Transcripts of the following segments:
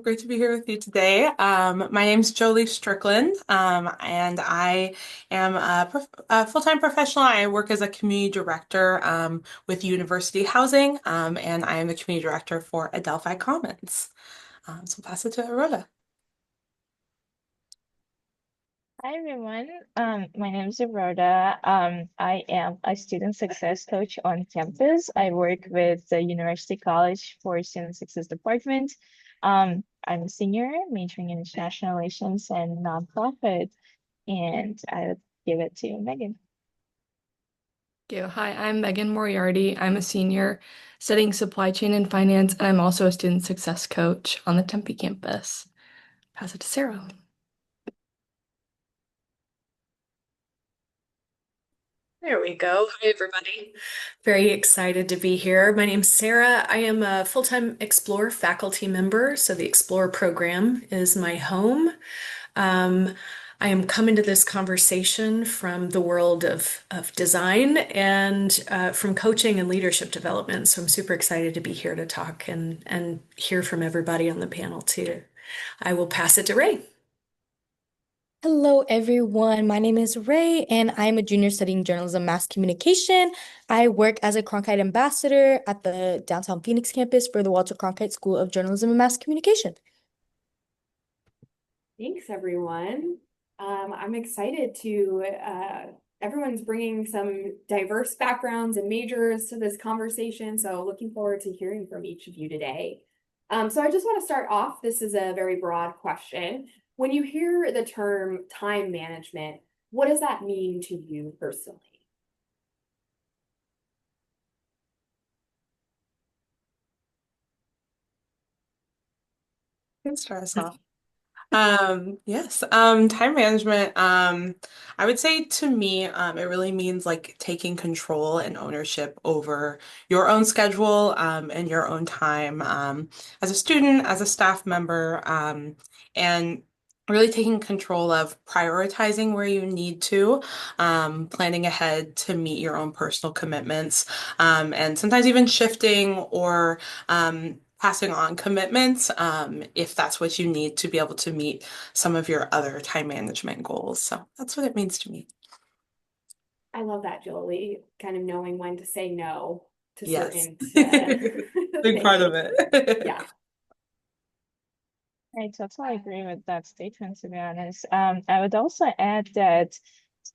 Great to be here with you today. My name's Jolie Strickland, and I am a full-time professional. I work as a community director with University Housing, and I am the community director for Adelphi Commons. So I'll pass it to Rhoda. Hi everyone. My name is Rhoda. I am a student success coach on campus. I work with the University College for Student Success Department. I'm a senior majoring in international relations and nonprofit, and I would give it to Megan. Thank you. Hi, I'm Megan Moriarty. I'm a senior studying supply chain and finance, and I'm also a student success coach on the Tempe campus. Pass it to Sarah. There we go. Hi, everybody. Very excited to be here. My name's Sarah. I am a full-time Explore faculty member, so the Explore program is my home. Um, I am coming to this conversation from the world of design and from coaching and leadership development. So I'm super excited to be here to talk and hear from everybody on the panel too. I will pass it to Ray. Hello, everyone. My name is Ray, and I'm a junior studying journalism mass communication. I work as a Cronkite ambassador at the downtown Phoenix campus for the Walter Cronkite School of Journalism and Mass Communication. Thanks, everyone. I'm excited to, everyone's bringing some diverse backgrounds and majors to this conversation, so looking forward to hearing from each of you today. So I just want to start off, this is a very broad question. When you hear the term time management, what does that mean to you personally? Can start us off. Yes, time management, I would say to me, it really means like taking control and ownership over your own schedule, and your own time, as a student, as a staff member, and really taking control of prioritizing where you need to, planning ahead to meet your own personal commitments, and sometimes even shifting or, passing on commitments, if that's what you need to be able to meet some of your other time management goals. So that's what it means to me. I love that, Jolie, kind of knowing when to say no to Yes. certain Big part things. of it. Yeah. I totally agree with that statement, to be honest. I would also add that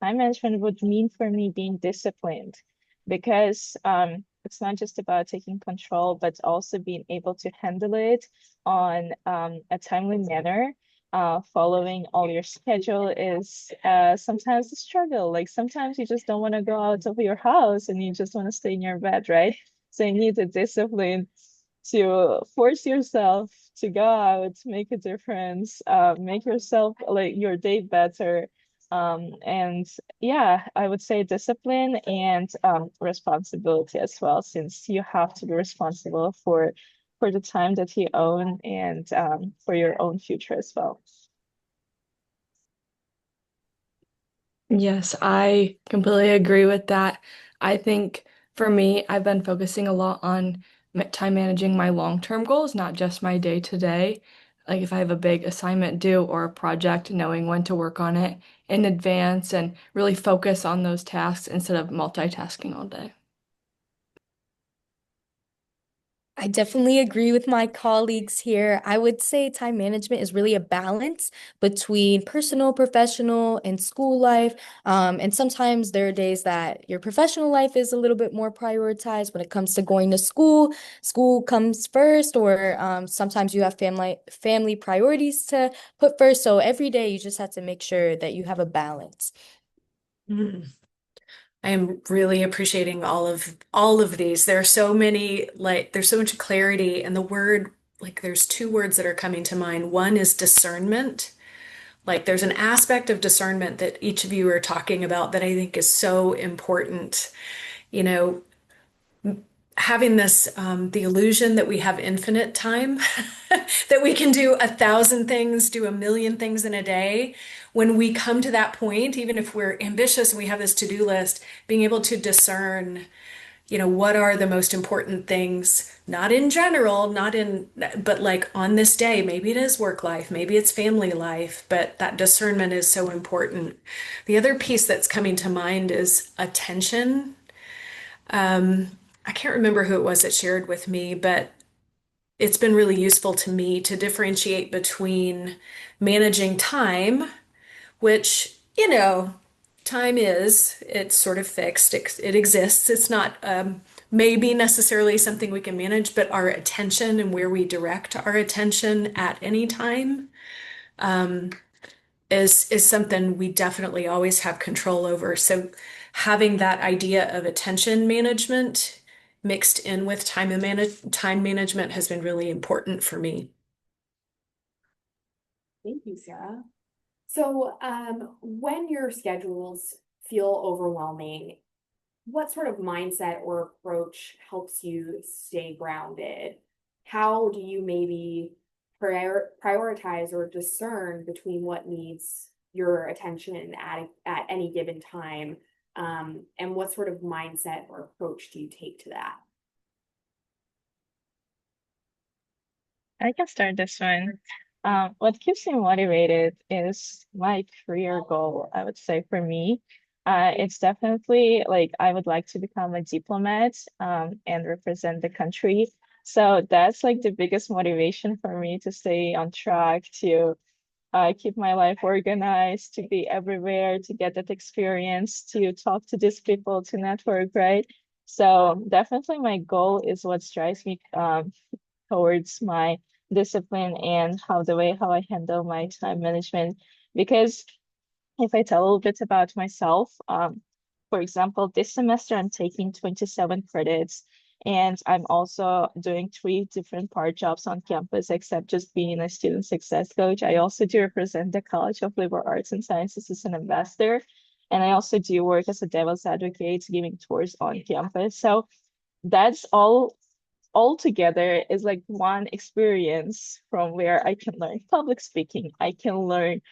time management would mean for me being disciplined because it's not just about taking control, but also being able to handle it on a timely manner. Following all your schedule is sometimes a struggle. Like sometimes you just don't want to go out of your house and you just want to stay in your bed, right? So you need the discipline to force yourself to go out, make a difference, make yourself like your day better. And yeah, I would say discipline and responsibility as well, since you have to be responsible for the time that you own and for your own future as well. Yes, I completely agree with that. I think for me, I've been focusing a lot on time managing my long-term goals, not just my day-to-day. Like if I have a big assignment due or a project, knowing when to work on it in advance and really focus on those tasks instead of multitasking all day. I definitely agree with my colleagues here. I would say time management is really a balance between personal, professional, and school life. And sometimes there are days that your professional life is a little bit more prioritized when it comes to going to school. School comes first, or sometimes you have family priorities to put first. So every day you just have to make sure that you have a balance. Mm. I am really appreciating all of these. There are so many, like there's so much clarity, and the word, like there's two words that are coming to mind. One is discernment. Like there's an aspect of discernment that each of you are talking about that I think is so important. You know, having this the illusion that we have infinite time, that we can do 1,000 things, do 1,000,000 things in a day. When we come to that point, even if we're ambitious and we have this to-do list, being able to discern, what are the most important things, not in general, not in, but like on this day, maybe it is work life, maybe it's family life, but that discernment is so important. The other piece that's coming to mind is attention. I can't remember who it was that shared with me, but it's been really useful to me to differentiate between managing time, which, time it's sort of fixed. It exists. It's not maybe necessarily something we can manage, but our attention and where we direct our attention at any time is something we definitely always have control over. So having that idea of attention management mixed in with time management has been really important for me. Thank you, Sarah. So, when your schedules feel overwhelming, what sort of mindset or approach helps you stay grounded? How do you maybe prioritize or discern between what needs your attention at any given time? And what sort of mindset or approach do you take to that? I can start this one. What keeps me motivated is my career goal, I would say for me. It's definitely like I would like to become a diplomat and represent the country. So that's like the biggest motivation for me to stay on track, to keep my life organized, to be everywhere, to get that experience, to talk to these people, to network, right? So definitely my goal is what drives me towards my discipline and how I handle my time management. Because if I tell a little bit about myself, for example, this semester I'm taking 27 credits and I'm also doing 3 different part jobs on campus, except just being a student success coach. I also do represent the College of Liberal Arts and Sciences as an ambassador. And I also do work as a devil's advocate, giving tours on campus. So that's all together is like one experience from where I can learn public speaking. I can learn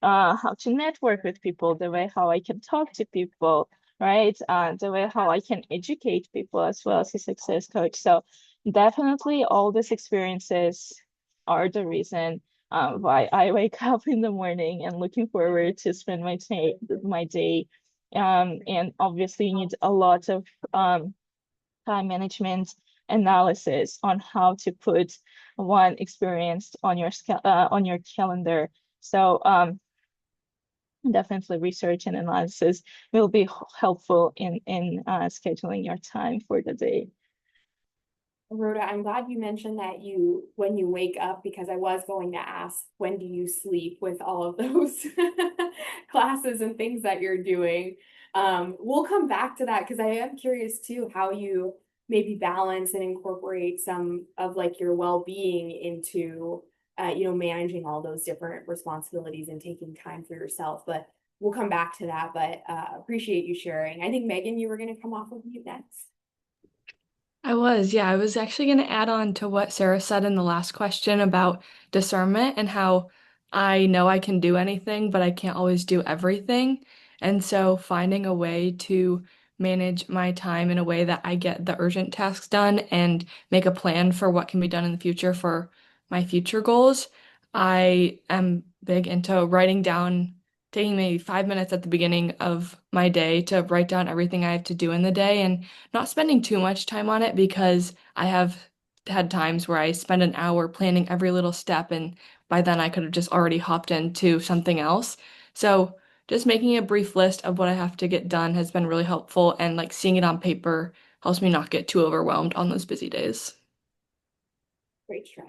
how to network with people, the way how I can talk to people, right? The way how I can educate people as well as a success coach. So definitely all these experiences are the reason why I wake up in the morning and looking forward to spend my day. And obviously you need a lot of time management analysis on how to put one experience on on your calendar. So definitely research and analysis will be helpful in scheduling your time for the day. Rhoda, I'm glad you mentioned that when you wake up, because I was going to ask, when do you sleep with all of those classes and things that you're doing? We'll come back to that because I am curious too how you maybe balance and incorporate some of like your well-being into, managing all those different responsibilities and taking time for yourself. But we'll come back to that. But appreciate you sharing. I think Megan, you were going to come off of mute next. Yeah. I was actually going to add on to what Sarah said in the last question about discernment and how I know I can do anything, but I can't always do everything. And so finding a way to manage my time in a way that I get the urgent tasks done and make a plan for what can be done in the future for my future goals. I am big into writing down, taking maybe 5 minutes at the beginning of my day to write down everything I have to do in the day and not spending too much time on it because I have had times where I spend an hour planning every little step, and by then I could have just already hopped into something else. So just making a brief list of what I have to get done has been really helpful, and like seeing it on paper helps me not get too overwhelmed on those busy days. Great stretch.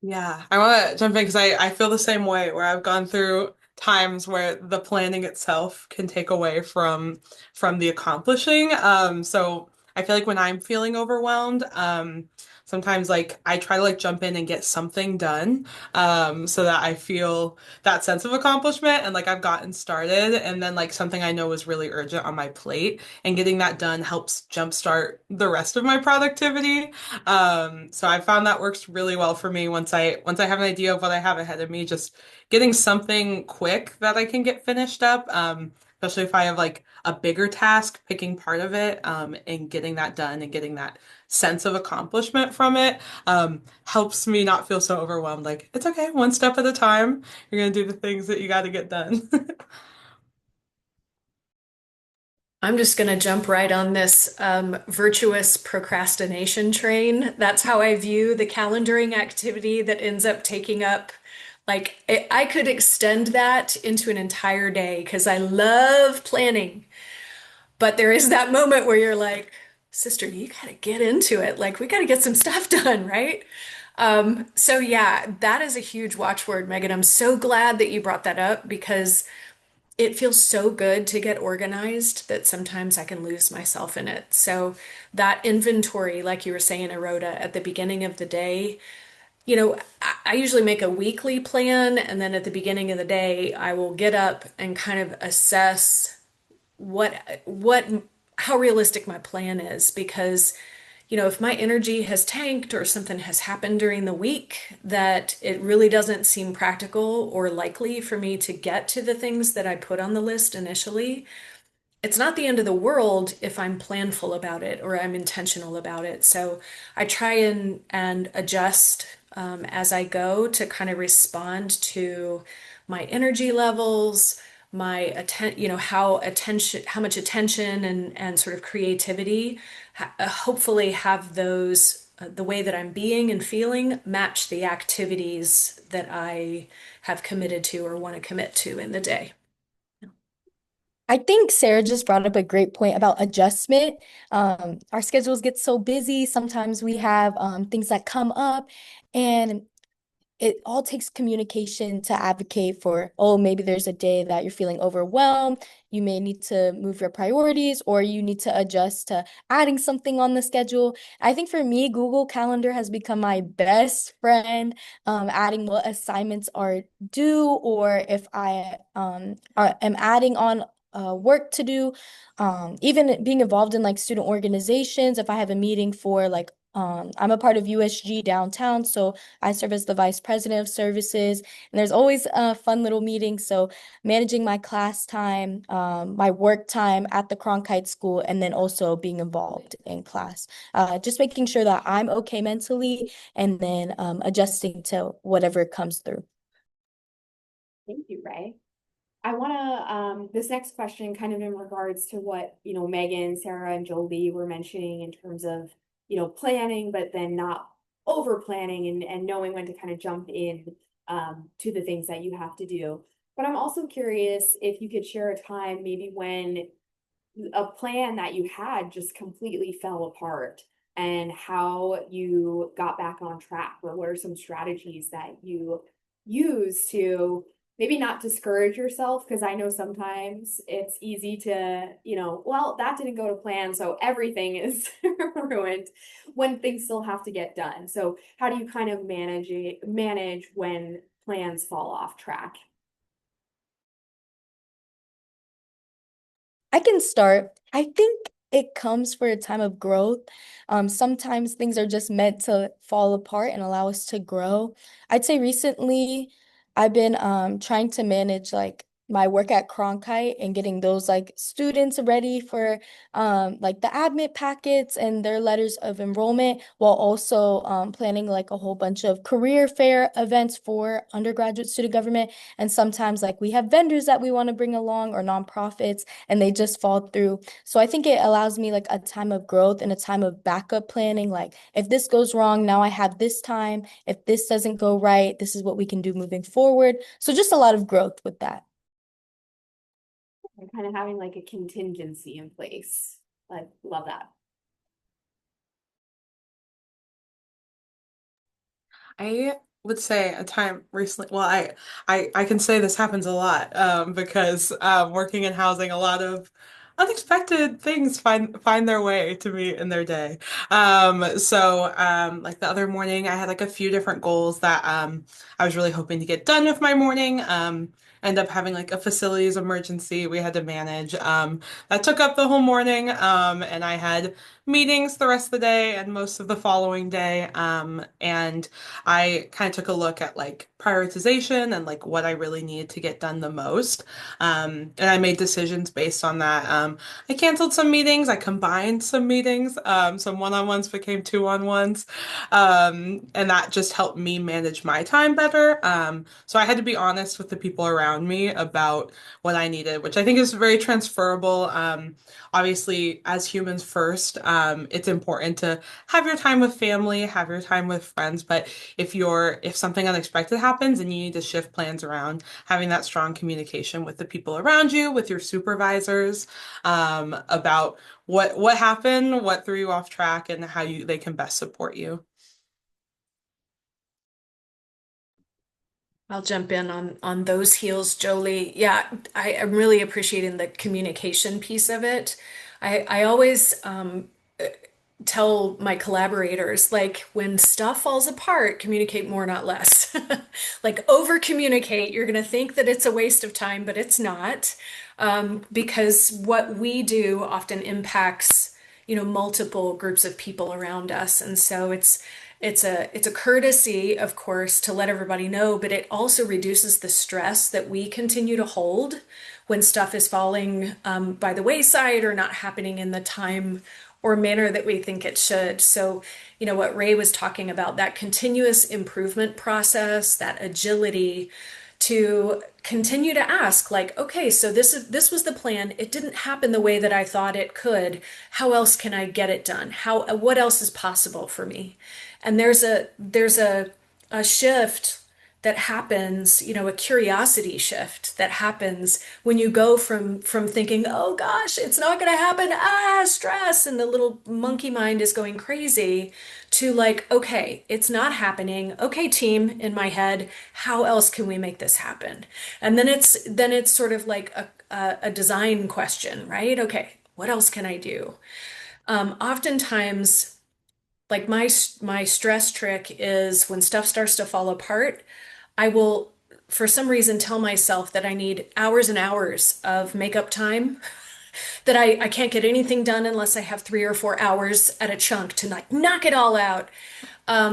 Yeah, I want to jump in because I feel the same way where I've gone through times where the planning itself can take away from the accomplishing. So I feel like when I'm feeling overwhelmed, sometimes like I try to like jump in and get something done, so that I feel that sense of accomplishment and like I've gotten started, and then like something I know is really urgent on my plate, and getting that done helps jumpstart the rest of my productivity. So I found that works really well for me once I have an idea of what I have ahead of me, just getting something quick that I can get finished up. especially if I have like a bigger task, picking part of it, and getting that done and getting that sense of accomplishment from it, helps me not feel so overwhelmed. Like, it's okay, one step at a time. You're gonna do the things that you got to get done. I'm just going to jump right on this virtuous procrastination train. That's how I view the calendaring activity that ends up taking up, like, I could extend that into an entire day because I love planning. But there is that moment where you're like, sister, you got to get into it. Like, we got to get some stuff done, right? So yeah, that is a huge watchword, Megan. I'm so glad that you brought that up because it feels so good to get organized that sometimes I can lose myself in it. So that inventory, like you were saying, Aroda, at the beginning of the day, I usually make a weekly plan, and then at the beginning of the day, I will get up and kind of assess what how realistic my plan is because if my energy has tanked or something has happened during the week that it really doesn't seem practical or likely for me to get to the things that I put on the list initially, it's not the end of the world if I'm planful about it or I'm intentional about it. So I try and adjust as I go to kind of respond to my energy levels, my how much attention and sort of creativity, hopefully have those the way that I'm being and feeling match the activities that I have committed to or want to commit to in the day. I think Sarah just brought up a great point about adjustment. Our schedules get so busy. Sometimes we have things that come up, and it all takes communication to advocate for, oh, maybe there's a day that you're feeling overwhelmed. You may need to move your priorities, or you need to adjust to adding something on the schedule. I think for me, Google Calendar has become my best friend, adding what assignments are due, or if I am adding on work to do, even being involved in like student organizations. If I have a meeting for like, I'm a part of USG downtown, so I serve as the vice president of services, and there's always a fun little meeting. So managing my class time, my work time at the Cronkite School, and then also being involved in class, just making sure that I'm okay mentally, and then adjusting to whatever comes through. Thank you, Ray. I want to, this next question kind of in regards to what, Megan, Sarah, and Jolie were mentioning in terms of, planning, but then not over planning and knowing when to kind of jump in to the things that you have to do. But I'm also curious if you could share a time maybe when a plan that you had just completely fell apart and how you got back on track, or what are some strategies that you use to maybe not discourage yourself, because I know sometimes it's easy to, well, that didn't go to plan, so everything is ruined when things still have to get done. So how do you kind of manage when plans fall off track? I can start. I think it comes for a time of growth. Sometimes things are just meant to fall apart and allow us to grow. I'd say recently I've been trying to manage like my work at Cronkite and getting those like students ready for like the admit packets and their letters of enrollment, while also planning like a whole bunch of career fair events for undergraduate student government. And sometimes like we have vendors that we want to bring along, or nonprofits, and they just fall through. So I think it allows me like a time of growth and a time of backup planning. Like if this goes wrong, now I have this time. If this doesn't go right, this is what we can do moving forward. So just a lot of growth with that. And kind of having like a contingency in place. I love that. I would say a time recently, well, I can say this happens a lot, because working in housing, a lot of unexpected things find their way to me in their day. Like the other morning, I had like a few different goals that I was really hoping to get done with my morning. End up having like a facilities emergency we had to manage. That took up the whole morning, and I had meetings the rest of the day and most of the following day. And I kind of took a look at like prioritization and like what I really needed to get done the most. And I made decisions based on that. I canceled some meetings, I combined some meetings, some one-on-ones became two-on-ones. And that just helped me manage my time better. So I had to be honest with the people around me about what I needed, which I think is very transferable. Obviously, as humans first, it's important to have your time with family, have your time with friends, but if something unexpected happens and you need to shift plans around, having that strong communication with the people around you, with your supervisors, about what happened, what threw you off track, and how they can best support you. I'll jump in on those heels, Jolie. Yeah, I am really appreciating the communication piece of it. I always tell my collaborators, like, when stuff falls apart, communicate more, not less. Like, over communicate, you're going to think that it's a waste of time, but it's not. Because what we do often impacts, multiple groups of people around us. And so it's a courtesy, of course, to let everybody know, but it also reduces the stress that we continue to hold when stuff is falling by the wayside or not happening in the time or manner that we think it should. So, what Ray was talking about, that continuous improvement process, that agility to continue to ask, like, okay, so this was the plan. It didn't happen the way that I thought it could. How else can I get it done? What else is possible for me? And there's a shift that happens, a curiosity shift that happens when you go from thinking, oh gosh, it's not going to happen, stress, and the little monkey mind is going crazy, to like, okay, it's not happening. Okay, team, in my head, how else can we make this happen? And then it's sort of like a design question, right? Okay, what else can I do? Oftentimes, like my stress trick is when stuff starts to fall apart, I will, for some reason, tell myself that I need hours and hours of makeup time, that I can't get anything done unless I have 3 or 4 hours at a chunk to like knock it all out,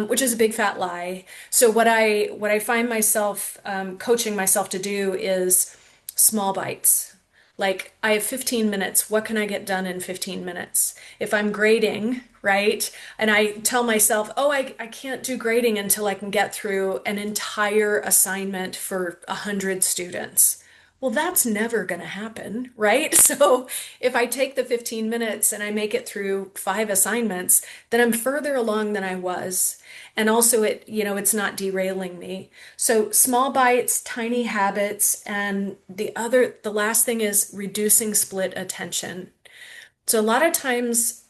which is a big fat lie. So what I find myself coaching myself to do is small bites. Like, I have 15 minutes. What can I get done in 15 minutes? If I'm grading, right? And I tell myself, oh, I can't do grading until I can get through an entire assignment for 100 students. Well, that's never going to happen, right? So if I take the 15 minutes and I make it through 5 assignments, then I'm further along than I was. And also it's not derailing me. So small bites, tiny habits, and the last thing is reducing split attention. So a lot of times,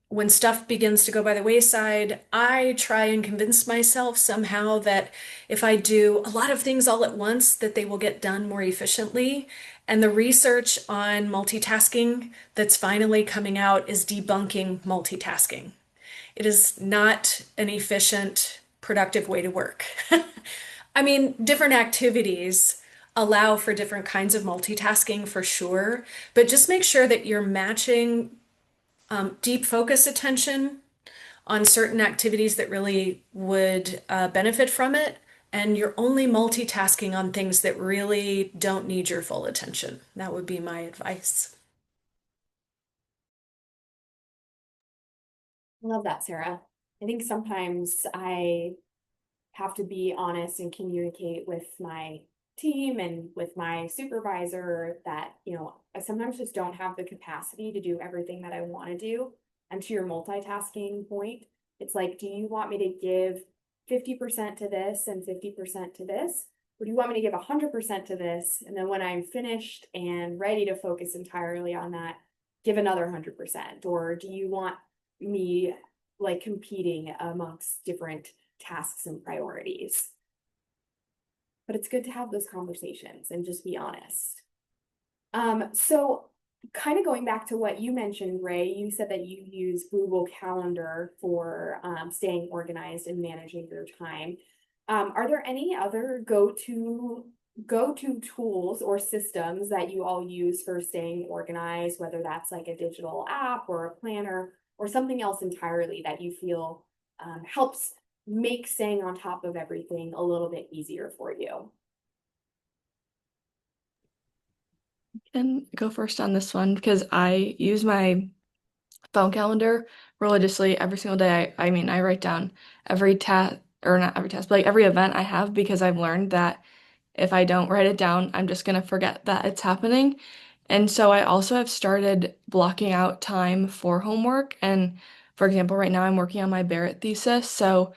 when stuff begins to go by the wayside, I try and convince myself somehow that if I do a lot of things all at once, that they will get done more efficiently. And the research on multitasking that's finally coming out is debunking multitasking. It is not an efficient, productive way to work. I mean, different activities allow for different kinds of multitasking for sure, but just make sure that you're matching deep focus attention on certain activities that really would benefit from it, and you're only multitasking on things that really don't need your full attention. That would be my advice. I love that, Sarah. I think sometimes I have to be honest and communicate with my team and with my supervisor that, I sometimes just don't have the capacity to do everything that I want to do. And to your multitasking point, it's like, do you want me to give 50% to this and 50% to this? Or do you want me to give 100% to this? And then when I'm finished and ready to focus entirely on that, give another 100%? Or do you want me like competing amongst different tasks and priorities? But it's good to have those conversations and just be honest. So kind of going back to what you mentioned, Ray, you said that you use Google Calendar for staying organized and managing your time. Are there any other go-to tools or systems that you all use for staying organized, whether that's like a digital app or a planner? or something else entirely that you feel helps make staying on top of everything a little bit easier for you? Can go first on this one because I use my phone calendar religiously every single day. I mean, I write down every task, or not every task, but like every event I have because I've learned that if I don't write it down, I'm just gonna forget that it's happening. And so I also have started blocking out time for homework. And for example, right now I'm working on my Barrett thesis. So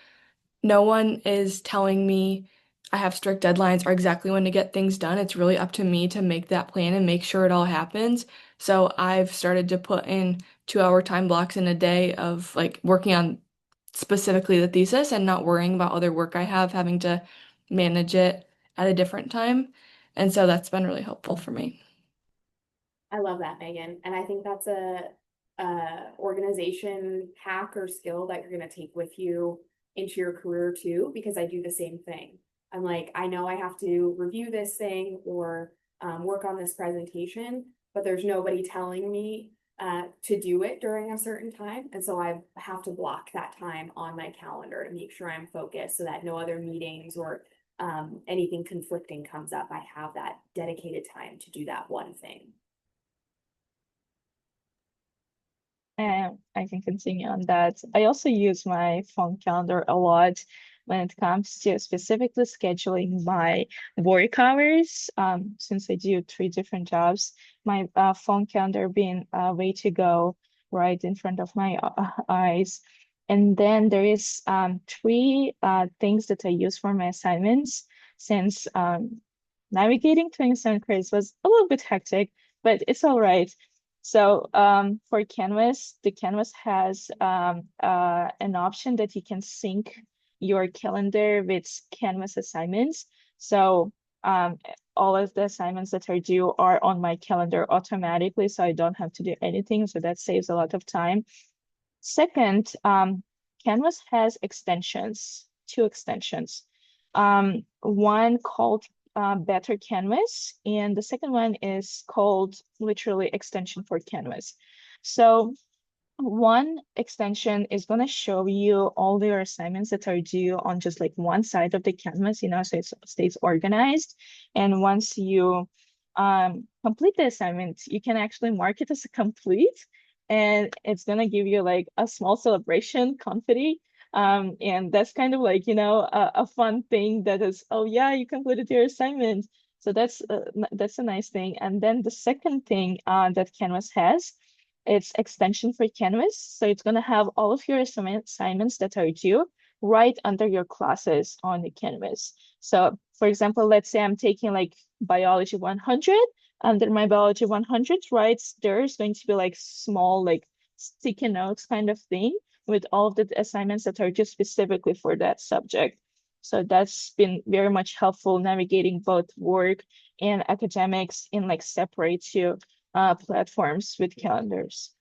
no one is telling me I have strict deadlines or exactly when to get things done. It's really up to me to make that plan and make sure it all happens. So I've started to put in 2 hour time blocks in a day of like working on specifically the thesis and not worrying about other work I have, having to manage it at a different time. And so that's been really helpful for me. I love that, Megan. And I think that's a organization hack or skill that you're going to take with you into your career too, because I do the same thing. I'm like, I know I have to review this thing or work on this presentation, but there's nobody telling me to do it during a certain time. And so I have to block that time on my calendar to make sure I'm focused so that no other meetings or anything conflicting comes up. I have that dedicated time to do that one thing. And I can continue on that. I also use my phone calendar a lot when it comes to specifically scheduling my work hours. Since I do 3 different jobs, my phone calendar being a way to go right in front of my eyes. And then there is 3 things that I use for my assignments since navigating 27 credits was a little bit hectic, but it's all right. So for Canvas, the Canvas has an option that you can sync your calendar with Canvas assignments. So all of the assignments that are due are on my calendar automatically, so I don't have to do anything. So that saves a lot of time. Second, Canvas has extensions, 2 extensions. One called Better Canvas, and the second one is called literally extension for Canvas. So one extension is going to show you all your assignments that are due on just like one side of the canvas, so it stays organized. And once you complete the assignment, you can actually mark it as a complete, and it's going to give you like a small celebration confetti. And that's kind of like, a fun thing that is, oh yeah, you completed your assignment. So that's a nice thing. And then the second thing that Canvas has, it's extension for Canvas. So it's going to have all of your assignments that are due right under your classes on the Canvas. So for example, let's say I'm taking like Biology 100. Under my Biology 100, right, there's going to be like small like sticky notes kind of thing with all of the assignments that are just specifically for that subject. So that's been very much helpful navigating both work and academics in like separate platforms with calendars.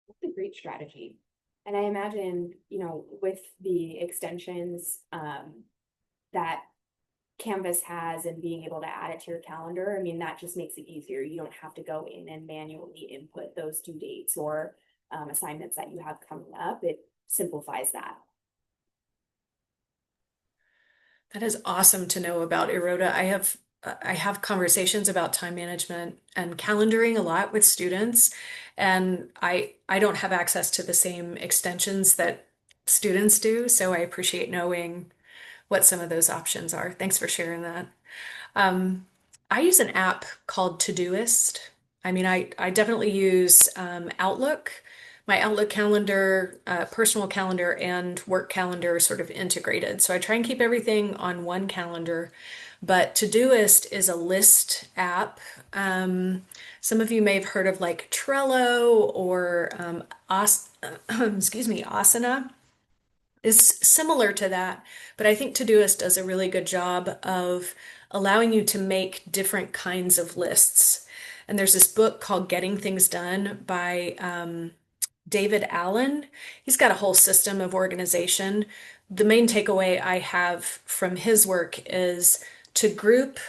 That's a great strategy. And I imagine, with the extensions that Canvas has and being able to add it to your calendar, I mean, that just makes it easier. You don't have to go in and manually input those due dates or assignments that you have coming up. It simplifies that. That is awesome to know about, Eroda. I have conversations about time management and calendaring a lot with students, and I don't have access to the same extensions that students do, so I appreciate knowing what some of those options are. Thanks for sharing that. Um, I use an app called Todoist. I mean, I definitely use Outlook. My Outlook calendar, personal calendar, and work calendar are sort of integrated. So I try and keep everything on one calendar. But Todoist is a list app. Some of you may have heard of like Trello or excuse me, Asana is similar to that, but I think Todoist does a really good job of allowing you to make different kinds of lists. And there's this book called Getting Things Done by David Allen. He's got a whole system of organization. The main takeaway I have from his work is to group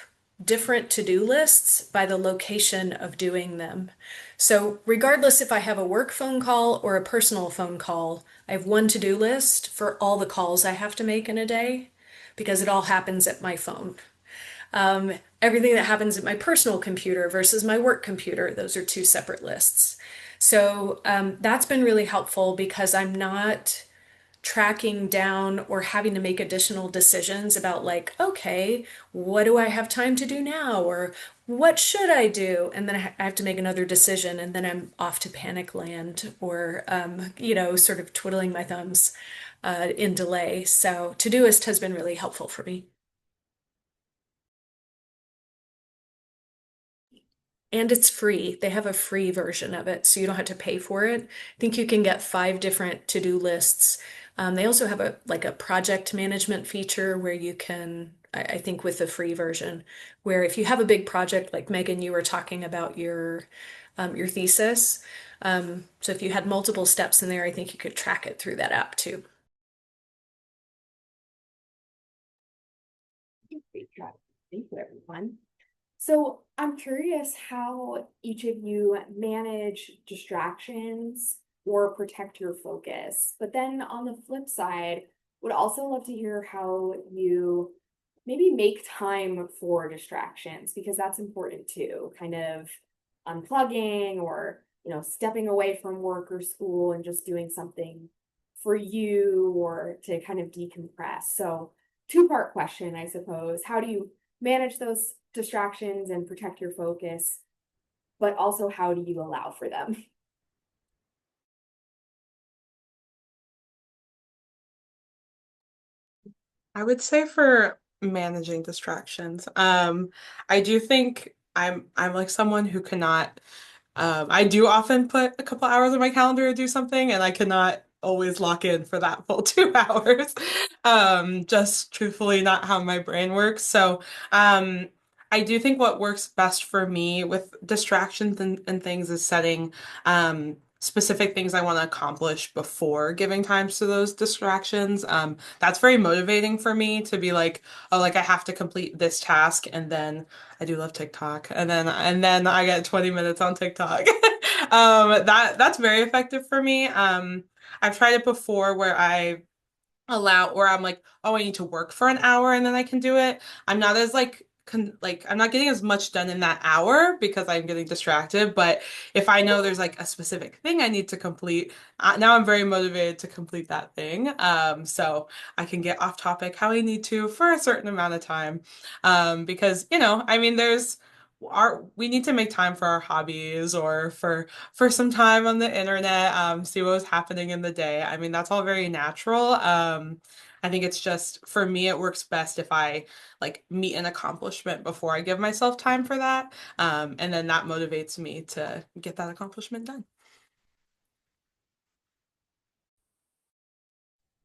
different to-do lists by the location of doing them. So regardless if I have a work phone call or a personal phone call, I have one to-do list for all the calls I have to make in a day because it all happens at my phone. Everything that happens at my personal computer versus my work computer, those are two separate lists. So that's been really helpful because I'm not tracking down or having to make additional decisions about like, okay, what do I have time to do now? Or what should I do? And then I have to make another decision and then I'm off to panic land or, sort of twiddling my thumbs in delay. So Todoist has been really helpful for me. And it's free. They have a free version of it, so you don't have to pay for it. I think you can get 5 different to-do lists. They also have a project management feature where you can, I think with the free version, where if you have a big project, like Megan, you were talking about your thesis. So if you had multiple steps in there, I think you could track it through that app too. Thank you, everyone. So I'm curious how each of you manage distractions or protect your focus. But then on the flip side, would also love to hear how you maybe make time for distractions because that's important too. Kind of unplugging or, stepping away from work or school and just doing something for you or to kind of decompress. So two-part question, I suppose. How do you manage those distractions and protect your focus, but also how do you allow for them? I would say for managing distractions, I do think I'm like someone who cannot I do often put a couple hours on my calendar to do something, and I cannot always lock in for that full 2 hours. Just truthfully not how my brain works. So, I do think what works best for me with distractions and things is setting specific things I want to accomplish before giving time to those distractions. That's very motivating for me to be like, oh, like I have to complete this task, and then I do love TikTok, and then I get 20 minutes on TikTok. That's very effective for me. I've tried it before where I'm like, oh, I need to work for an hour and then I can do it. I'm not as I'm not getting as much done in that hour because I'm getting distracted. But if I know there's like a specific thing I need to complete, now I'm very motivated to complete that thing. So I can get off topic how I need to for a certain amount of time. Because, I mean, we need to make time for our hobbies or for some time on the internet, see what was happening in the day. I mean, that's all very natural. I think it's just for me, it works best if I like meet an accomplishment before I give myself time for that. And then that motivates me to get that accomplishment done.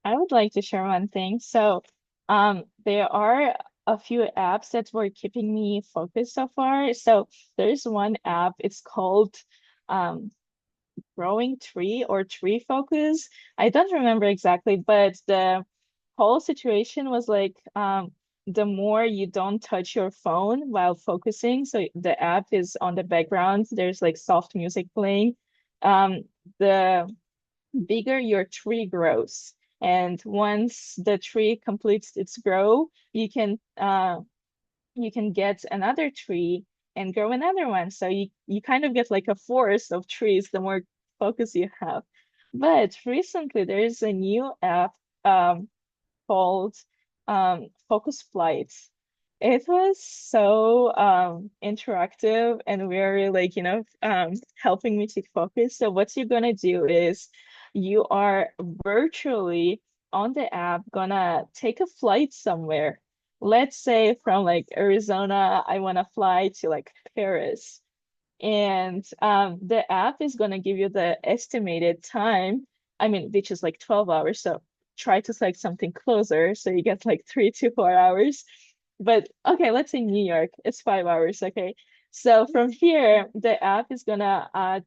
I would like to share one thing. So, there are a few apps that were keeping me focused so far. So there's one app, it's called um Growing Tree or Tree Focus. I don't remember exactly, but the whole situation was like the more you don't touch your phone while focusing, so the app is on the background, there's like soft music playing, the bigger your tree grows. And once the tree completes its grow, you can get another tree and grow another one. So you kind of get like a forest of trees the more focus you have. But recently there is a new app called Focus Flight. It was so interactive and very like, helping me to focus. So what you're gonna do is you are virtually on the app gonna take a flight somewhere. Let's say from like Arizona, I wanna fly to like Paris. And the app is gonna give you the estimated time, I mean, which is like 12 hours. So try to select something closer so you get like 3 to 4 hours. But okay, let's say New York, it's 5 hours. Okay. So from here, the app is gonna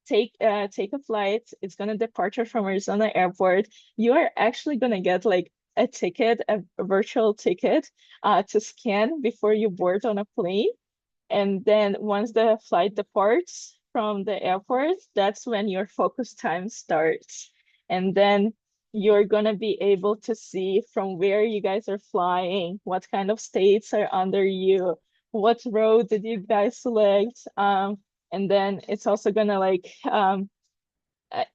take a flight. It's gonna departure from Arizona Airport. You are actually gonna get like a ticket, a virtual ticket, to scan before you board on a plane. And then once the flight departs from the airport, that's when your focus time starts. And then you're gonna be able to see from where you guys are flying, what kind of states are under you, what road did you guys select. And then it's also gonna like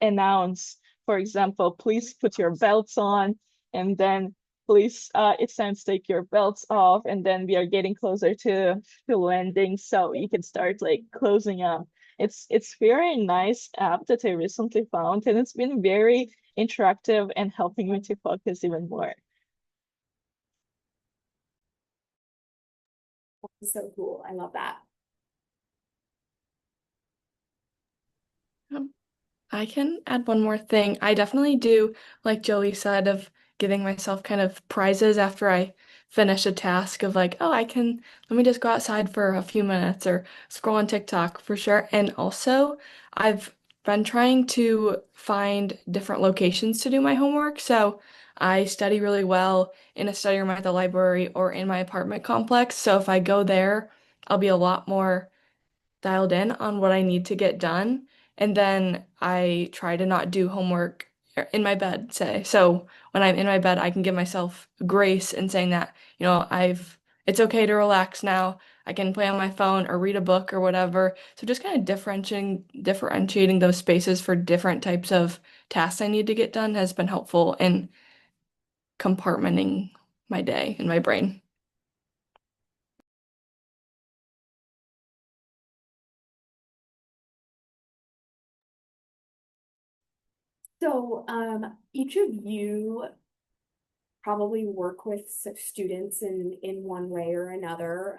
announce, for example, please put your belts on, and then please, it's time to take your belts off, and then we are getting closer to landing, so you can start like closing up. It's very nice app that I recently found, and it's been very interactive and helping me to focus even more. So cool. I love that. I can add one more thing. I definitely do, like Joey said, of giving myself kind of prizes after I finish a task of like, oh, let me just go outside for a few minutes or scroll on TikTok for sure. And also, I've been trying to find different locations to do my homework. So I study really well in a study room at the library or in my apartment complex. So if I go there, I'll be a lot more dialed in on what I need to get done. And then I try to not do homework in my bed, say. So when I'm in my bed, I can give myself grace in saying that, it's okay to relax now. I can play on my phone or read a book or whatever. So just kind of differentiating those spaces for different types of tasks I need to get done has been helpful in compartmenting my day in my brain. So, each of you probably work with students in one way or another.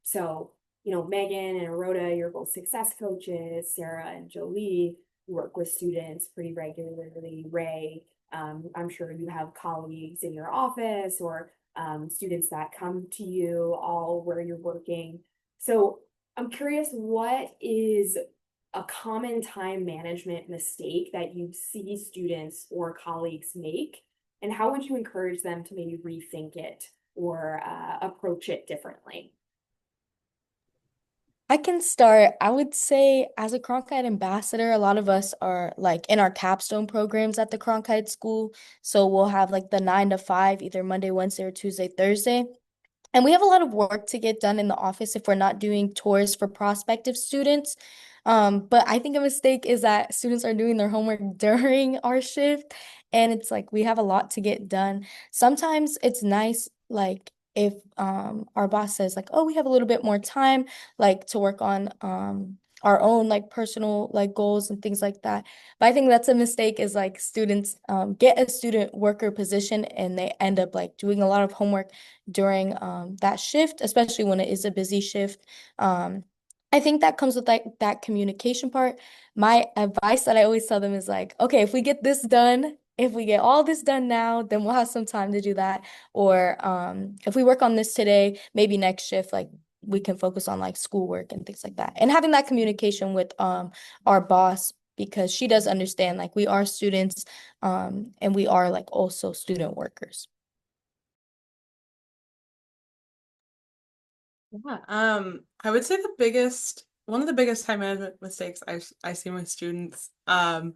So, Megan and Aroda, you're both success coaches. Sarah and Jolie work with students pretty regularly. Ray, I'm sure you have colleagues in your office or students that come to you all where you're working. So I'm curious, what is a common time management mistake that you see students or colleagues make? And how would you encourage them to maybe rethink it or approach it differently? I can start. I would say, as a Cronkite ambassador, a lot of us are like in our capstone programs at the Cronkite School. So we'll have like the 9 to 5, either Monday, Wednesday, or Tuesday, Thursday. And we have a lot of work to get done in the office if we're not doing tours for prospective students. But I think a mistake is that students are doing their homework during our shift, and it's like we have a lot to get done. Sometimes it's nice, like if our boss says like, oh, we have a little bit more time, like to work on our own like personal like goals and things like that. But I think that's a mistake is like students get a student worker position and they end up like doing a lot of homework during that shift, especially when it is a busy shift. I think that comes with like that communication part. My advice that I always tell them is like, okay, if we get this done, if we get all this done now, then we'll have some time to do that. Or if we work on this today, maybe next shift, like we can focus on like schoolwork and things like that. And having that communication with our boss because she does understand like we are students and we are like also student workers. Yeah, I would say one of the biggest time management mistakes I see my students come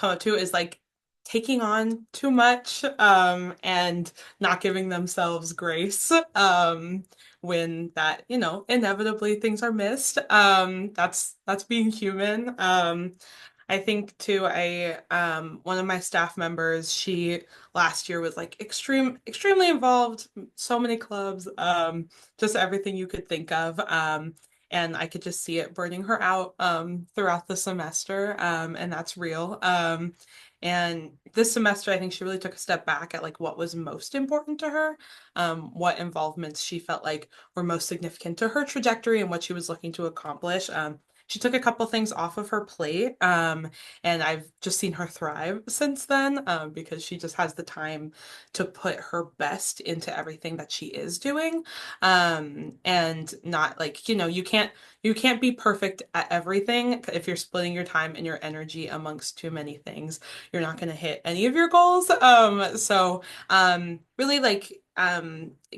up to is like taking on too much and not giving themselves grace when that, inevitably things are missed. That's being human. I think too, I one of my staff members, she last year was like extremely involved, so many clubs, just everything you could think of. And I could just see it burning her out throughout the semester. And that's real. And this semester, I think she really took a step back at like what was most important to her, what involvements she felt like were most significant to her trajectory and what she was looking to accomplish. she took a couple things off of her plate. And I've just seen her thrive since then, because she just has the time to put her best into everything that she is doing. And not like, you can't be perfect at everything. If you're splitting your time and your energy amongst too many things, you're not going to hit any of your goals. Really like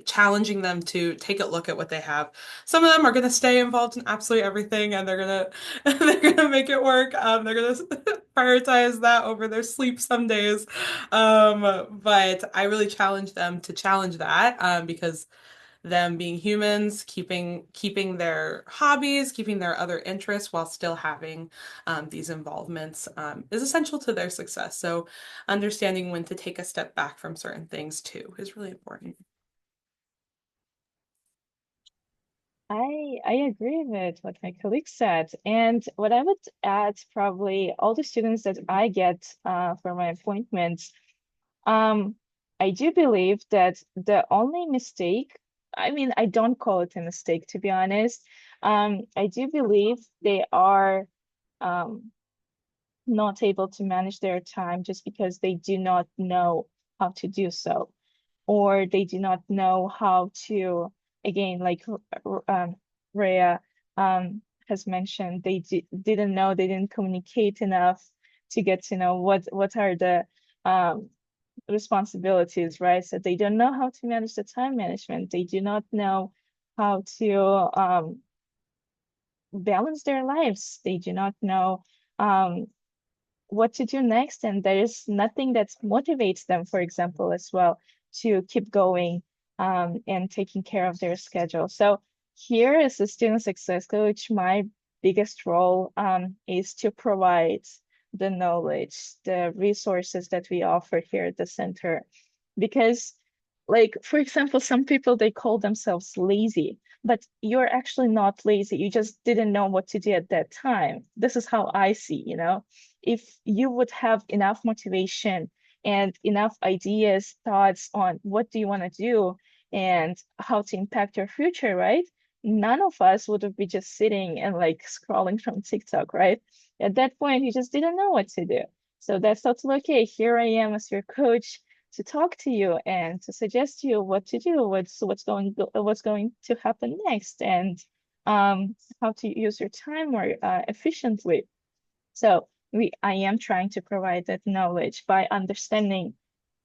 challenging them to take a look at what they have. Some of them are going to stay involved in absolutely everything, and they're gonna make it work. They're gonna prioritize that over their sleep some days. But I really challenge them to challenge that, because them being humans, keeping their hobbies, keeping their other interests while still having these involvements, is essential to their success. So understanding when to take a step back from certain things too is really important. I agree with what my colleague said. And what I would add, probably all the students that I get for my appointments, um, I do believe that the only mistake, I mean, I don't call it a mistake, to be honest. I do believe they are um, not able to manage their time just because they do not know how to do so, or they do not know how to, again, like Rhea has mentioned, they didn't know, they didn't communicate enough to get to know what are the um, responsibilities, right? So they don't know how to manage the time management. They do not know how to balance their lives. They do not know um, what to do next, and there is nothing that motivates them, for example, as well, to keep going and taking care of their schedule. So here as a student success coach, my biggest role is to provide the knowledge, the resources that we offer here at the center. Because, like, for example, some people, they call themselves lazy, but you're actually not lazy. You just didn't know what to do at that time. This is how I see, if you would have enough motivation and enough ideas, thoughts on what do you want to do and how to impact your future, right? None of us would be just sitting and like scrolling from TikTok, right? At that point, you just didn't know what to do. So that's totally okay. Here I am as your coach to talk to you and to suggest to you what to do, what's going to happen next, and how to use your time more efficiently. So I am trying to provide that knowledge by understanding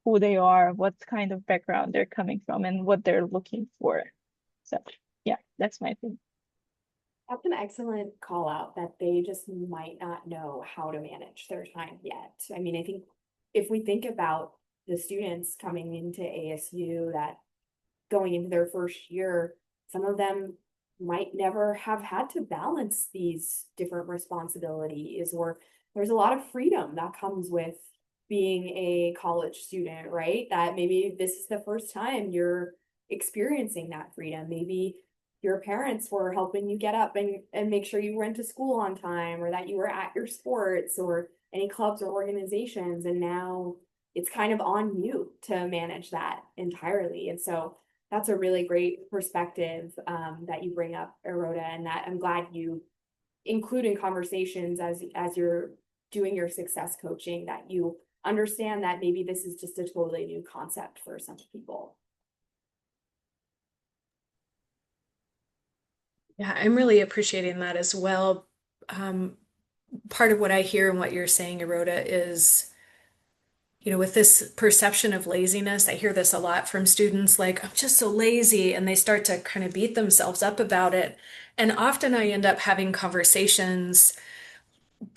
who they are, what kind of background they're coming from, and what they're looking for. So yeah, that's my thing. That's an excellent call out that they just might not know how to manage their time yet. I mean, I think if we think about the students coming into ASU that going into their first year, some of them might never have had to balance these different responsibilities, or there's a lot of freedom that comes with being a college student, right? That maybe this is the first time you're experiencing that freedom. Maybe your parents were helping you get up and make sure you went to school on time, or that you were at your sports or any clubs or organizations, and now it's kind of on you to manage that entirely. And so that's a really great perspective that you bring up, Eroda, and that I'm glad you include in conversations as you're doing your success coaching, that you understand that maybe this is just a totally new concept for some people. Yeah, I'm really appreciating that as well. Part of what I hear and what you're saying, Eroda, is, with this perception of laziness, I hear this a lot from students, like, I'm just so lazy, and they start to kind of beat themselves up about it. And often I end up having conversations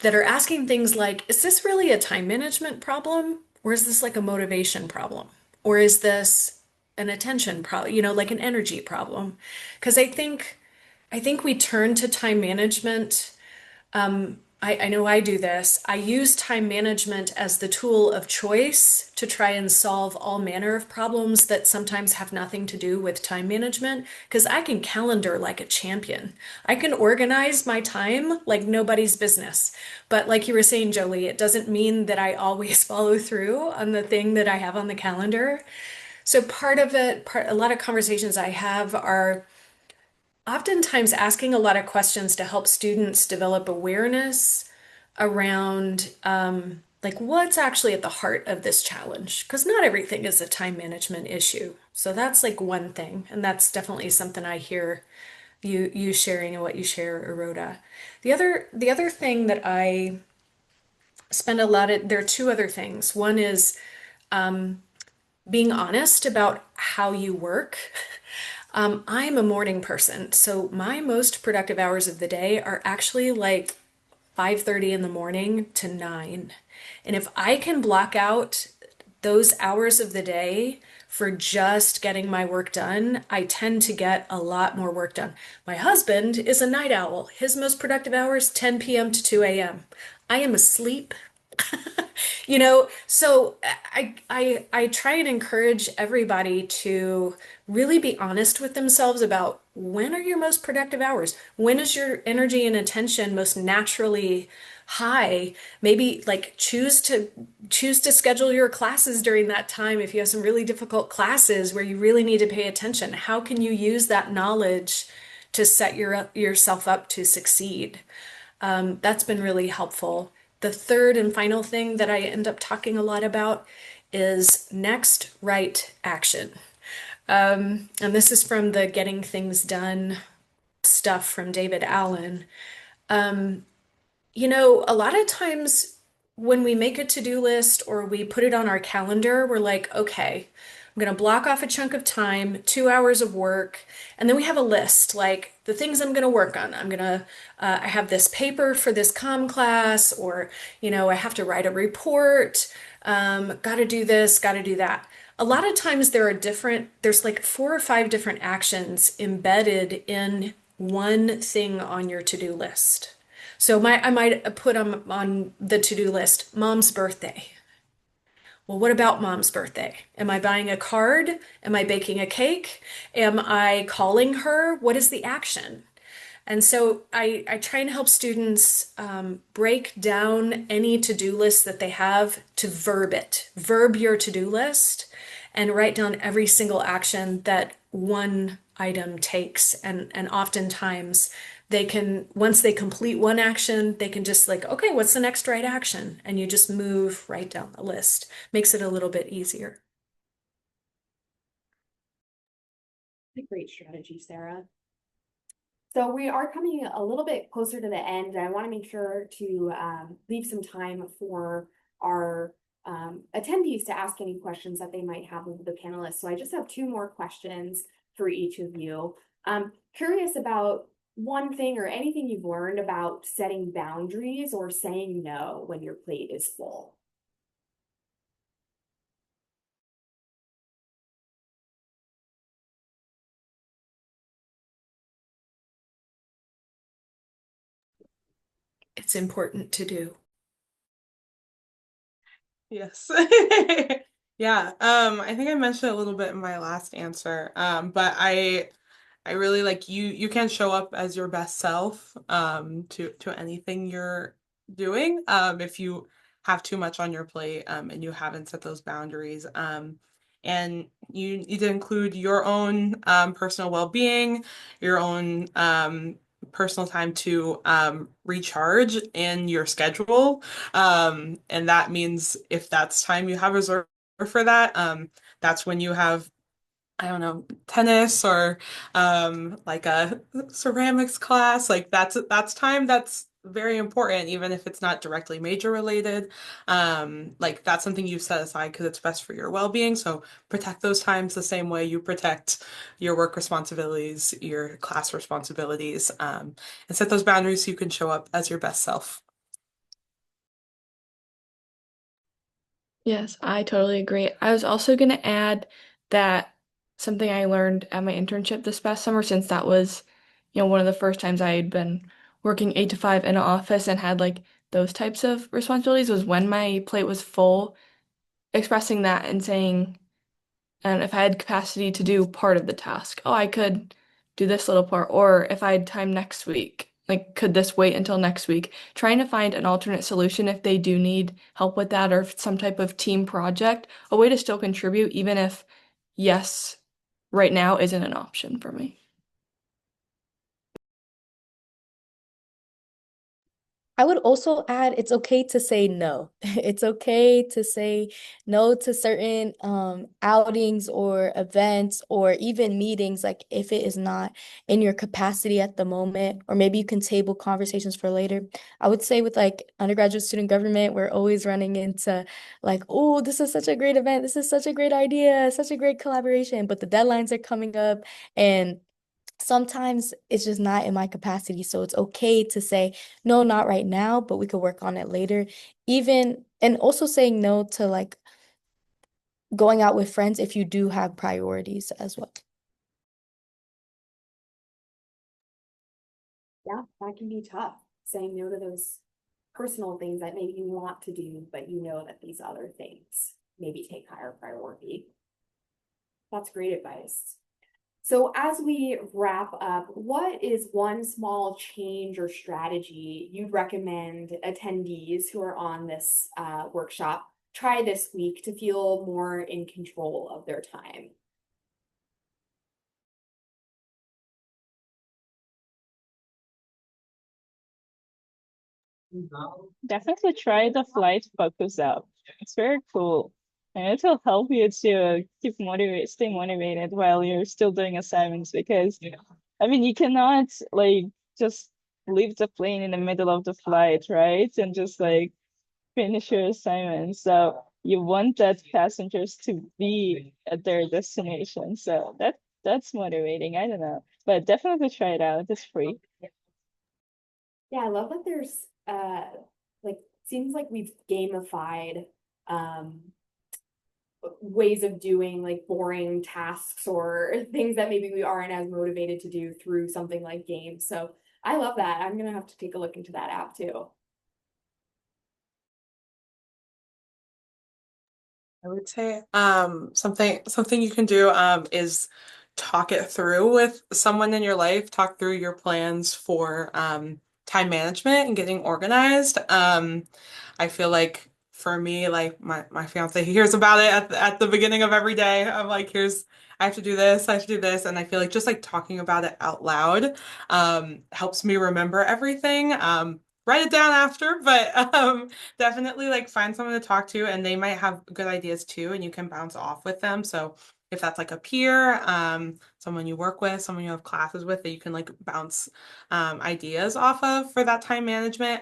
that are asking things like, is this really a time management problem? Or is this like a motivation problem? Or is this an attention problem, like an energy problem? Because I think we turn to time management. I know I do this. I use time management as the tool of choice to try and solve all manner of problems that sometimes have nothing to do with time management, because I can calendar like a champion. I can organize my time like nobody's business. But like you were saying, Jolie, it doesn't mean that I always follow through on the thing that I have on the calendar. So part of it, a lot of conversations I have are oftentimes asking a lot of questions to help students develop awareness around like what's actually at the heart of this challenge. Because not everything is a time management issue. So that's like one thing, and that's definitely something I hear you sharing and what you share, Aroda. The other thing that I spend a lot of, there are two other things. One is being honest about how you work. I'm a morning person, so my most productive hours of the day are actually like 5:30 in the morning to 9. And if I can block out those hours of the day for just getting my work done, I tend to get a lot more work done. My husband is a night owl. His most productive hours 10 p.m. to 2 a.m. I am asleep. So I try and encourage everybody to really be honest with themselves about when are your most productive hours? When is your energy and attention most naturally high? Maybe like choose to schedule your classes during that time if you have some really difficult classes where you really need to pay attention. How can you use that knowledge to set yourself up to succeed? That's been really helpful. The third and final thing that I end up talking a lot about is next right action. And this is from the Getting Things Done stuff from David Allen. A lot of times when we make a to-do list or we put it on our calendar, we're like, okay, I'm going to block off a chunk of time, 2 hours of work, and then we have a list like the things I'm going to work on. I have this paper for this comm class, or, I have to write a report, got to do this, got to do that. A lot of times there's like 4 or 5 different actions embedded in one thing on your to-do list. So I might put on the to-do list, Mom's birthday. Well, what about Mom's birthday? Am I buying a card? Am I baking a cake? Am I calling her? What is the action? And so I try and help students break down any to-do list that they have to verb it. Verb your to-do list and write down every single action that one item takes. And oftentimes once they complete one action, they can just like, okay, what's the next right action? And you just move right down the list. Makes it a little bit easier. A great strategy, Sarah. So we are coming a little bit closer to the end. I want to make sure to leave some time for our attendees to ask any questions that they might have of the panelists. So I just have 2 more questions for each of you. Curious about one thing or anything you've learned about setting boundaries or saying no when your plate is full. It's important to do. Yes. Yeah. I think I mentioned a little bit in my last answer. But I really like you can show up as your best self to anything you're doing if you have too much on your plate and you haven't set those boundaries. And you need to include your own personal well-being, your own personal time to recharge in your schedule. And that means if that's time you have reserved for that, that's when you have, I don't know, tennis or like a ceramics class. Like that's time that's very important, even if it's not directly major related. Like that's something you set aside because it's best for your well-being. So protect those times the same way you protect your work responsibilities, your class responsibilities, and set those boundaries so you can show up as your best self. Yes, I totally agree. I was also going to add that something I learned at my internship this past summer, since that was, one of the first times I had been working 8 to 5 in an office and had like those types of responsibilities, was when my plate was full, expressing that and saying, and if I had capacity to do part of the task, oh, I could do this little part, or if I had time next week, like, could this wait until next week? Trying to find an alternate solution if they do need help with that, or if it's some type of team project, a way to still contribute, even if yes, right now isn't an option for me. I would also add it's okay to say no. It's okay to say no to certain outings or events or even meetings, like if it is not in your capacity at the moment, or maybe you can table conversations for later. I would say with like undergraduate student government, we're always running into like, oh, this is such a great event, this is such a great idea, such a great collaboration, but the deadlines are coming up and sometimes it's just not in my capacity. So it's okay to say, no, not right now, but we could work on it later. Even, and also saying no to like going out with friends if you do have priorities as well. Yeah, that can be tough, saying no to those personal things that maybe you want to do, but you know that these other things maybe take higher priority. That's great advice. So as we wrap up, what is one small change or strategy you'd recommend attendees who are on this workshop try this week to feel more in control of their time? Definitely try the flight focus app. It's very cool. And it will help you to stay motivated while you're still doing assignments because I mean you cannot like just leave the plane in the middle of the flight, right? And just like finish your assignment. So you want that passengers to be at their destination. So that's motivating. I don't know. But definitely try it out. It's free. Yeah, I love that there's like seems like we've gamified um ways of doing like boring tasks or things that maybe we aren't as motivated to do through something like games. So I love that. I'm gonna have to take a look into that app too. I would say something you can do is talk it through with someone in your life, talk through your plans for time management and getting organized. I feel like for me, like my fiance, he hears about it at the beginning of every day. I'm like, here's I have to do this, I have to do this, and I feel like just like talking about it out loud helps me remember everything. Write it down after, but definitely like find someone to talk to and they might have good ideas too and you can bounce off with them. So if that's like a peer, someone you work with, someone you have classes with that you can like bounce ideas off of for that time management.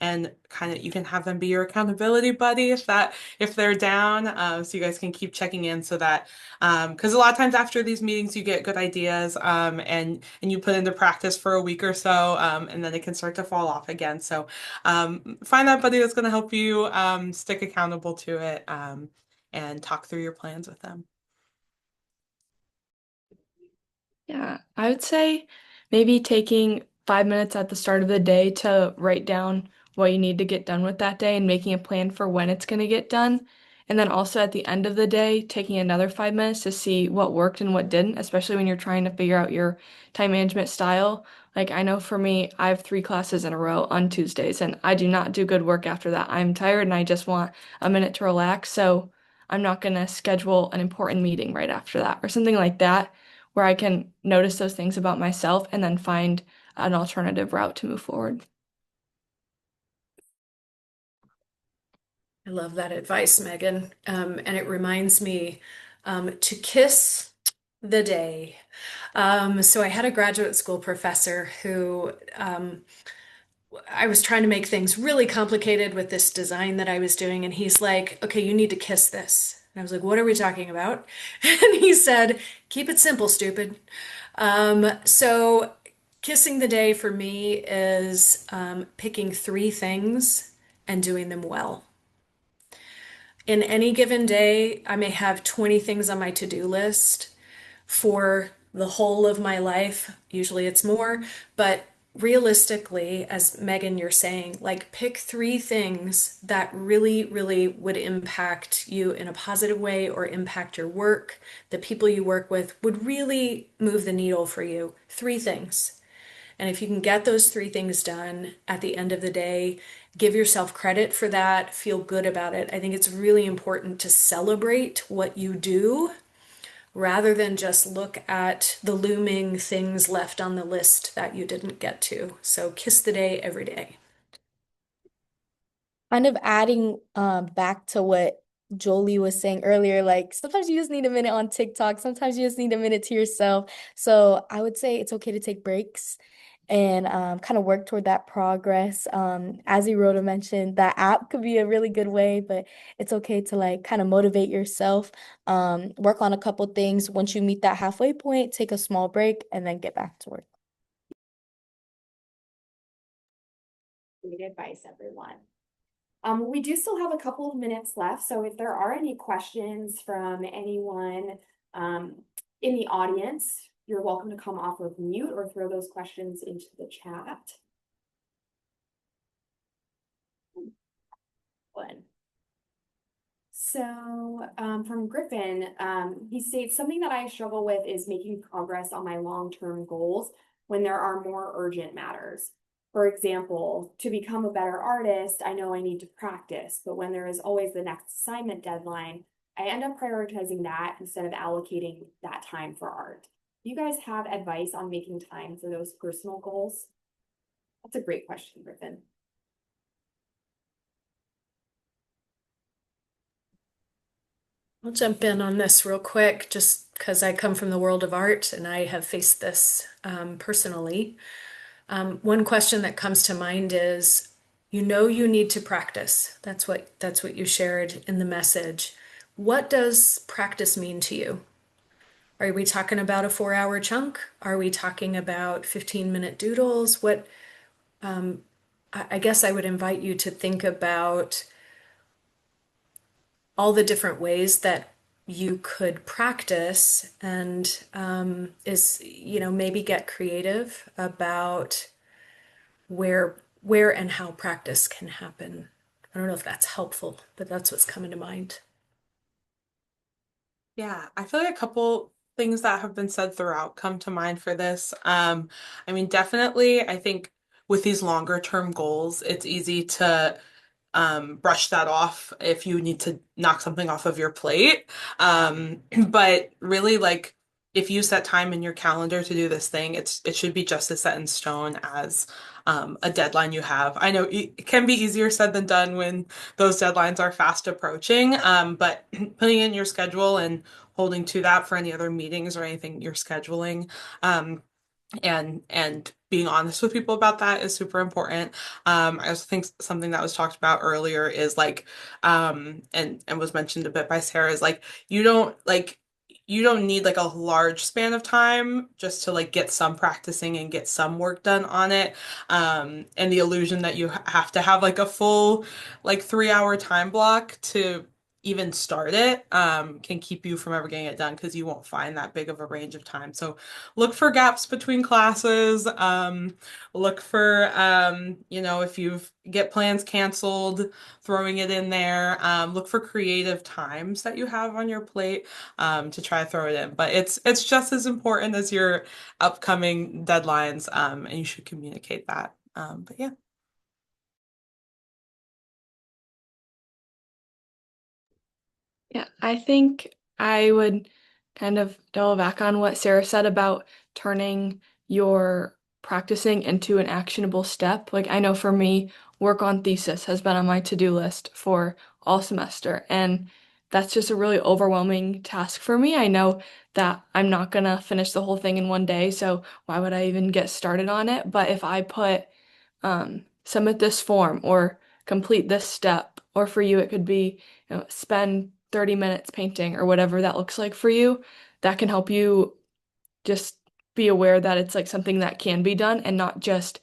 And kind of you can have them be your accountability buddy if they're down, so you guys can keep checking in so that because a lot of times after these meetings you get good ideas and you put into practice for a week or so and then it can start to fall off again. So find that buddy that's going to help you stick accountable to it and talk through your plans with them. Yeah, I would say maybe taking 5 minutes at the start of the day to write down what you need to get done with that day and making a plan for when it's going to get done. And then also at the end of the day, taking another 5 minutes to see what worked and what didn't, especially when you're trying to figure out your time management style. Like I know for me, I have 3 classes in a row on Tuesdays, and I do not do good work after that. I'm tired and I just want a minute to relax, so I'm not going to schedule an important meeting right after that or something like that where I can notice those things about myself and then find an alternative route to move forward. I love that advice, Megan. And it reminds me to kiss the day. So I had a graduate school professor who I was trying to make things really complicated with this design that I was doing, and he's like, okay, you need to kiss this. And I was like, what are we talking about? And he said, keep it simple, stupid. So kissing the day for me is picking 3 things and doing them well. In any given day, I may have 20 things on my to-do list for the whole of my life. Usually it's more, but realistically, as Megan, you're saying, like pick 3 things that really, really would impact you in a positive way or impact your work, the people you work with would really move the needle for you. 3 things. And if you can get those 3 things done at the end of the day, give yourself credit for that, feel good about it. I think it's really important to celebrate what you do rather than just look at the looming things left on the list that you didn't get to. So kiss the day every day. kind of adding back to what Jolie was saying earlier, like sometimes you just need a minute on TikTok, sometimes you just need a minute to yourself. So I would say it's okay to take breaks and kind of work toward that progress. As Rhoda mentioned, that app could be a really good way, but it's okay to like kind of motivate yourself, work on a couple things. Once you meet that halfway point, take a small break and then get back to work. Great advice, everyone. We do still have a couple of minutes left, so if there are any questions from anyone in the audience, you're welcome to come off of mute or throw those questions into the chat. One. So from Griffin, he states, something that I struggle with is making progress on my long-term goals when there are more urgent matters. For example, to become a better artist, I know I need to practice, but when there is always the next assignment deadline, I end up prioritizing that instead of allocating that time for art. Do you guys have advice on making time for those personal goals? That's a great question, Griffin. I'll jump in on this real quick, just because I come from the world of art and I have faced this personally. One question that comes to mind is, you know, you need to practice. That's what you shared in the message. What does practice mean to you? Are we talking about a 4-hour chunk? Are we talking about 15-minute doodles? I guess I would invite you to think about all the different ways that you could practice and maybe get creative about where and how practice can happen. I don't know if that's helpful, but that's what's coming to mind. Yeah, I feel like a couple things that have been said throughout come to mind for this. I mean, definitely, I think with these longer term goals, it's easy to brush that off if you need to knock something off of your plate. But really, like, if you set time in your calendar to do this thing, it should be just as set in stone as a deadline you have. I know it can be easier said than done when those deadlines are fast approaching, but putting in your schedule and holding to that for any other meetings or anything you're scheduling, and being honest with people about that is super important. I also think something that was talked about earlier is like, and was mentioned a bit by Sarah, is like you don't need like a large span of time just to like get some practicing and get some work done on it. And the illusion that you have to have like a full like 3-hour time block to even start it can keep you from ever getting it done because you won't find that big of a range of time. So look for gaps between classes. Look for if you get plans canceled, throwing it in there. Look for creative times that you have on your plate to try to throw it in. But it's just as important as your upcoming deadlines, and you should communicate that. But yeah. Yeah, I think I would kind of double back on what Sarah said about turning your practicing into an actionable step. Like, I know for me, work on thesis has been on my to-do list for all semester, and that's just a really overwhelming task for me. I know that I'm not gonna finish the whole thing in one day, so why would I even get started on it? But if I put submit this form or complete this step, or for you, it could be, spend 30 minutes painting or whatever that looks like for you, that can help you just be aware that it's like something that can be done and not just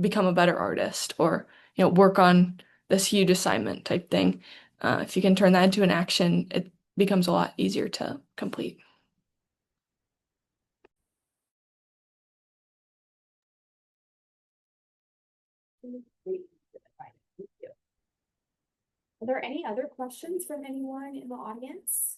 become a better artist or, work on this huge assignment type thing. If you can turn that into an action, it becomes a lot easier to complete. Great advice. Thank you. Are there any other questions from anyone in the audience?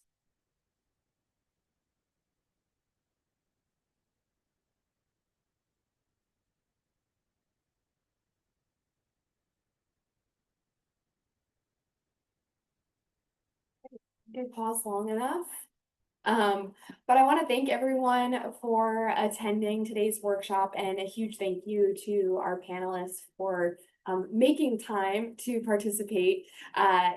Did pause long enough. But I want to thank everyone for attending today's workshop and a huge thank you to our panelists for making time to participate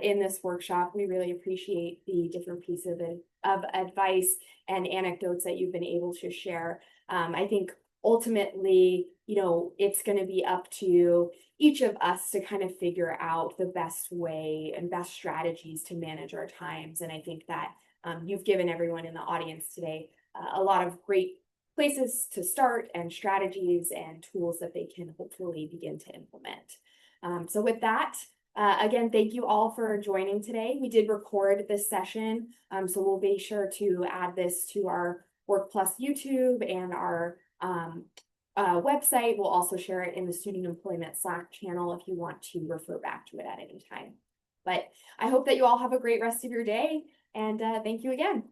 in this workshop. We really appreciate the different pieces of advice and anecdotes that you've been able to share. I think ultimately, it's going to be up to each of us to kind of figure out the best way and best strategies to manage our times. And I think that you've given everyone in the audience today a lot of great places to start and strategies and tools that they can hopefully begin to implement. So with that, again, thank you all for joining today. We did record this session, so we'll be sure to add this to our Work Plus YouTube and our website. We'll also share it in the Student Employment Slack channel if you want to refer back to it at any time. But I hope that you all have a great rest of your day, and thank you again.